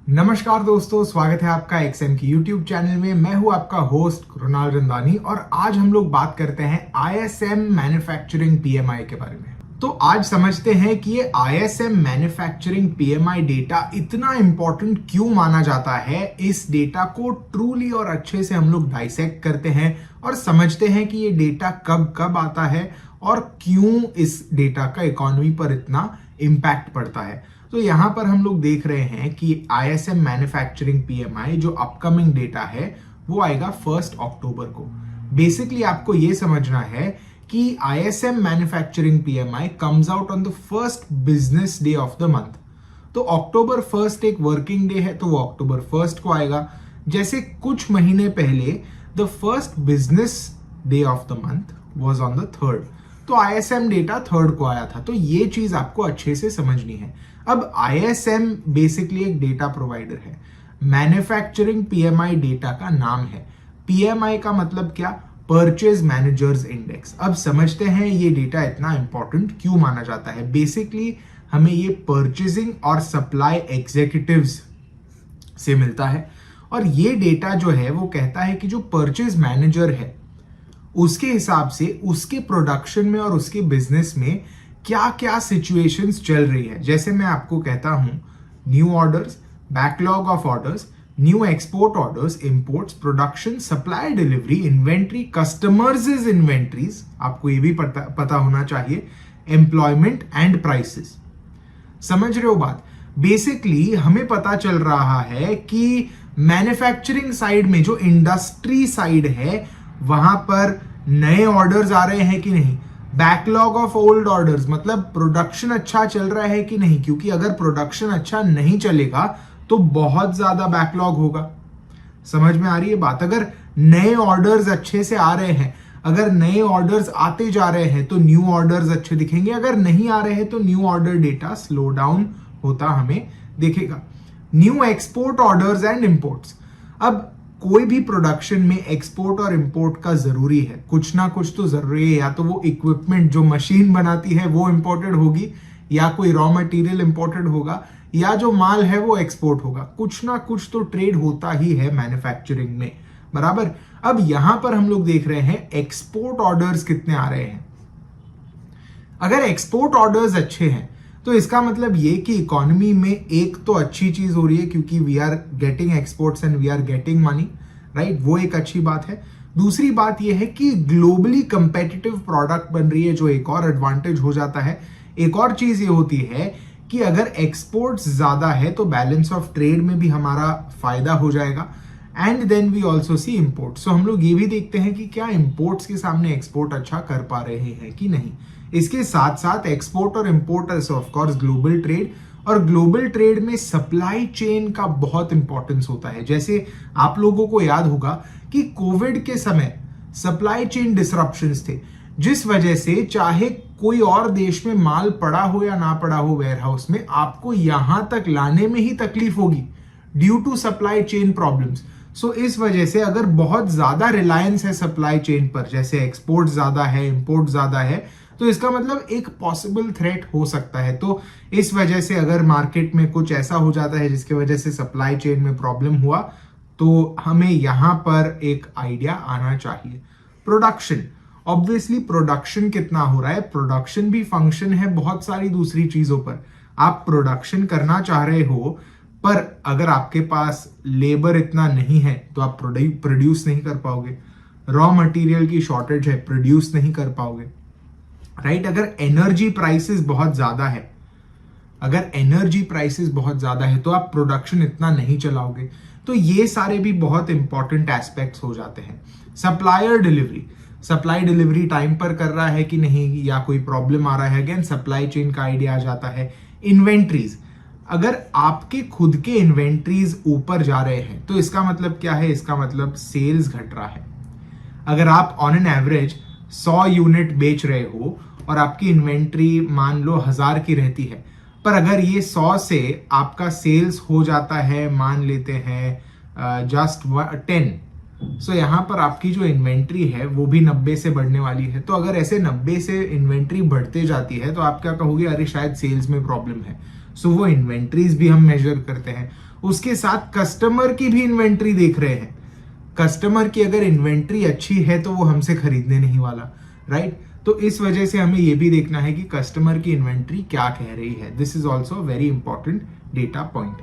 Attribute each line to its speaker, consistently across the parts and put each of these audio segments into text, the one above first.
Speaker 1: नमस्कार दोस्तों, स्वागत है आपका एक्सएम की यूट्यूब चैनल में। मैं हूं आपका होस्ट कृणाल रंदानी और आज हम लोग बात करते हैं आईएसएम मैन्युफैक्चरिंग पीएमआई के बारे में। तो आज समझते हैं कि ये आईएसएम मैन्युफैक्चरिंग पीएमआई डेटा इतना इंपॉर्टेंट क्यों माना जाता है। इस डेटा को ट्रूली और अच्छे से हम लोग डाइसेक्ट करते हैं और समझते हैं कि ये डेटा कब कब आता है और क्यों इस डेटा का इकोनॉमी पर इतना इम्पैक्ट पड़ता है। तो यहाँ पर हम लोग देख रहे हैं कि आईएसएम मैन्युफैक्चरिंग पीएमआई जो अपकमिंग डेटा है वो आएगा 1 अक्टूबर को। बेसिकली आपको ये समझना है कि ISM manufacturing PMI comes out on the first business day of the month. तो अक्टूबर 1 एक वर्किंग डे है तो वो अक्टूबर 1 को आएगा। जैसे कुछ महीने पहले the first business day of the month was on the 3rd, तो आईएसएम डेटा 3rd को आया था। तो ये चीज आपको अच्छे से समझनी है। अब आईएसएम बेसिकली एक डेटा प्रोवाइडर है। मैन्युफैक्चरिंग पीएमआई डेटा का नाम है। पीएमआई का मतलब क्या? Purchase managers index. अब समझते हैं ये डेटा इतना इंपॉर्टेंट क्यों माना जाता है। बेसिकली हमें ये परचेजिंग और सप्लाई एग्जीक्यूटिव्स से मिलता है और ये डेटा जो है वो कहता है कि जो परचेज मैनेजर है उसके हिसाब से उसके प्रोडक्शन में और उसके बिजनेस में क्या क्या सिचुएशंस चल रही है। जैसे मैं आपको कहता हूं new orders, backlog of orders, new export orders, imports, production, supply delivery, inventory, customers inventories, आपको ये भी पता होना चाहिए, एम्प्लॉयमेंट एंड प्राइसेस। समझ रहे हो बात? बेसिकली हमें पता चल रहा है कि मैन्युफैक्चरिंग साइड में जो इंडस्ट्री साइड है वहां पर नए ऑर्डर्स आ रहे हैं कि नहीं, बैकलॉग ऑफ ओल्ड ऑर्डर्स मतलब प्रोडक्शन अच्छा चल रहा है कि नहीं, क्योंकि अगर प्रोडक्शन अच्छा नहीं चलेगा तो बहुत ज्यादा बैकलॉग होगा। समझ में आ रही है बात? अगर नए ऑर्डर्स अच्छे से आ रहे हैं, अगर नए ऑर्डर्स आते जा रहे हैं तो न्यू ऑर्डर्स अच्छे दिखेंगे। अगर नहीं आ रहे हैं तो new order data slow down होता हमें दिखेगा। New export orders and imports. अब कोई भी प्रोडक्शन में एक्सपोर्ट और इंपोर्ट का जरूरी है, कुछ ना कुछ तो जरूरी है। या तो वो इक्विपमेंट जो मशीन बनाती है वो इंपोर्टेड होगी, या कोई रॉ मटेरियल इंपोर्टेड होगा, या जो माल है वो एक्सपोर्ट होगा। कुछ ना कुछ तो ट्रेड होता ही है मैन्युफैक्चरिंग में, बराबर। अब यहां पर हम लोग देख रहे हैं एक्सपोर्ट ऑर्डर्स कितने आ रहे हैं। अगर एक्सपोर्ट ऑर्डर्स अच्छे हैं तो इसका मतलब ये कि इकोनॉमी में एक तो अच्छी चीज हो रही है क्योंकि we are getting exports and we are getting money, right, वो एक अच्छी बात है। दूसरी बात ये है कि ग्लोबली कंपेटिटिव प्रोडक्ट बन रही है, जो एक और एडवांटेज हो जाता है। एक और चीज ये होती है कि अगर एक्सपोर्ट्स ज्यादा है तो बैलेंस ऑफ ट्रेड में भी हमारा फायदा हो जाएगा। And then we also see import. So हम लोग ये भी देखते हैं कि क्या इम्पोर्ट्स के सामने एक्सपोर्ट अच्छा कर पा रहे हैं कि नहीं। इसके साथ साथ एक्सपोर्ट और import of course global trade, और ग्लोबल ट्रेड में सप्लाई चेन का बहुत इंपॉर्टेंस होता है। जैसे आप लोगों को याद होगा कि कोविड के समय सप्लाई चेन डिसरप्शंस थे, जिस वजह से चाहे कोई और देश में माल पड़ा हो या ना पड़ा हो वेयर हाउस में, आपको यहां तक लाने में ही तकलीफ होगी due to supply chain problems. So इस वजह से अगर बहुत ज्यादा रिलायंस है सप्लाई चेन पर, जैसे एक्सपोर्ट ज्यादा है, इंपोर्ट ज्यादा है, तो इसका मतलब एक पॉसिबल थ्रेट हो सकता है। तो इस वजह से अगर मार्केट में कुछ ऐसा हो जाता है जिसकी वजह से सप्लाई चेन में प्रॉब्लम हुआ, तो हमें यहां पर एक आइडिया आना चाहिए। प्रोडक्शन, ऑब्वियसली प्रोडक्शन कितना हो रहा है, प्रोडक्शन भी फंक्शन है बहुत सारी दूसरी चीजों पर। आप प्रोडक्शन करना चाह रहे हो पर अगर आपके पास लेबर इतना नहीं है तो आप प्रोड्यूस नहीं कर पाओगे। रॉ मटेरियल की शॉर्टेज है, प्रोड्यूस नहीं कर पाओगे, राइट। अगर एनर्जी प्राइसेस बहुत ज्यादा है, अगर एनर्जी प्राइसेस बहुत ज्यादा है तो आप प्रोडक्शन इतना नहीं चलाओगे। तो ये सारे भी बहुत इंपॉर्टेंट एस्पेक्ट्स हो जाते हैं। Supplier delivery, supply delivery time पर कर रहा है कि नहीं, या कोई प्रॉब्लम आ रहा है, अगेन सप्लाई चेन का आइडिया आ जाता है। इन्वेंट्रीज, अगर आपके खुद के इन्वेंट्रीज ऊपर जा रहे हैं तो इसका मतलब क्या है, इसका मतलब सेल्स घट रहा है। अगर आप ऑन एन एवरेज 100 यूनिट बेच रहे हो और आपकी इन्वेंट्री मान लो 1000 की रहती है, पर अगर ये 100 से आपका सेल्स हो जाता है, मान लेते हैं जस्ट 10, सो यहाँ पर आपकी जो इन्वेंट्री है वो भी 90 से बढ़ने वाली है। तो अगर ऐसे 90 से इन्वेंट्री बढ़ते जाती है तो आप क्या कहोगे, अरे शायद सेल्स में प्रॉब्लम है। सो वो इन्वेंट्रीज भी हम मेजर करते हैं। उसके साथ कस्टमर की भी इन्वेंट्री देख रहे हैं। कस्टमर की अगर इन्वेंट्री अच्छी है तो वो हमसे खरीदने नहीं वाला, राइट? तो इस वजह से हमें ये भी देखना है कि कस्टमर की इन्वेंट्री क्या कह रही है। This is also very important data point.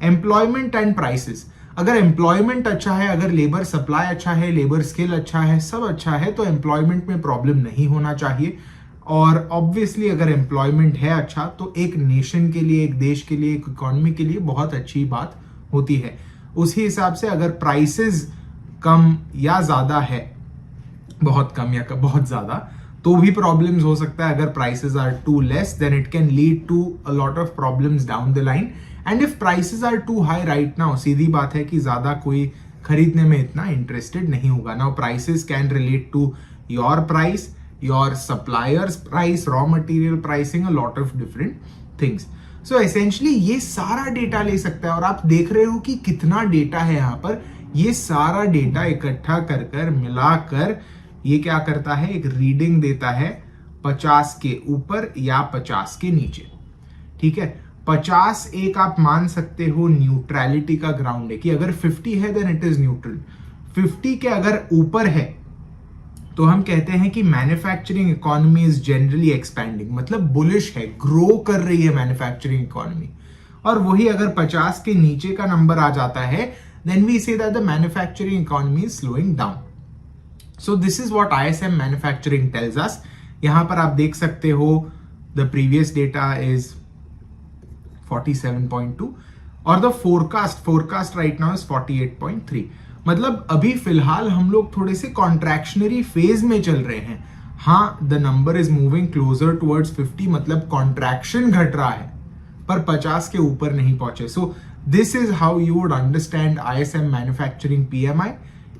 Speaker 1: Employment and prices, अगर एम्प्लॉयमेंट अच्छा है, अगर लेबर सप्लाई अच्छा है, लेबर स्किल अच्छा है, सब अच्छा है, तो एम्प्लॉयमेंट में प्रॉब्लम नहीं होना चाहिए। और ऑब्वियसली अगर एम्प्लॉयमेंट है अच्छा तो एक नेशन के लिए, एक देश के लिए, एक इकोनॉमी के लिए बहुत अच्छी बात होती है। उसी हिसाब से अगर प्राइसेस कम या ज्यादा है, बहुत कम या बहुत ज्यादा, तो भी प्रॉब्लम्स हो सकता है। अगर prices are too less than it can lead to a lot of problems down the line. And if prices are too high right now, सीधी बात है कि ज्यादा कोई खरीदने में इतना इंटरेस्टेड नहीं होगा। Now prices can relate to your price, your suppliers price, raw material pricing, a lot of different things. So essentially ये सारा डेटा ले सकता है। और आप देख रहे हो कि कितना डेटा है यहाँ पर। ये सारा डेटा इकट्ठा कर कर मिलाकर ये क्या करता है, एक रीडिंग देता है 50 के ऊपर या 50 के नीचे। ठीक है, 50 एक आप मान सकते हो न्यूट्रलिटी का ग्राउंड है, कि अगर 50 है देन इट इज न्यूट्रल। 50 के अगर ऊपर है तो हम कहते हैं कि manufacturing economy is generally expanding, मतलब बुलिश है, ग्रो कर रही है मैन्युफैक्चरिंग इकोनॉमी। और वही अगर 50 के नीचे का नंबर आ जाता है then we say that the manufacturing economy is slowing down. So this is what ISM manufacturing tells us. यहां पर आप देख सकते हो द प्रीवियस डेटा इज 47.2 और the forecast right now is 48.3। मतलब अभी फिलहाल हम लोग थोड़े से कॉन्ट्रैक्शनरी फेज में चल रहे हैं। हाँ, the number is moving closure towards 50, मतलब कॉन्ट्रैक्शन घट रहा है, पर 50 के ऊपर नहीं पहुंचे। सो this is how you would understand ISM manufacturing PMI।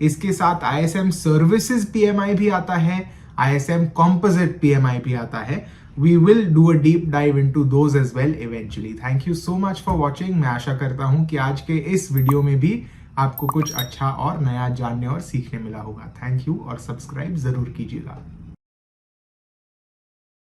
Speaker 1: इसके साथ ISM सर्विसेज PMI भी आता है, ISM composite PMI भी आता है। We will do a deep dive into those as well eventually. Thank you so much for watching. मैं आशा करता हूं कि आज के इस वीडियो में भी आपको कुछ अच्छा और नया जानने और सीखने मिला होगा। थैंक यू और सब्सक्राइब जरूर कीजिएगा।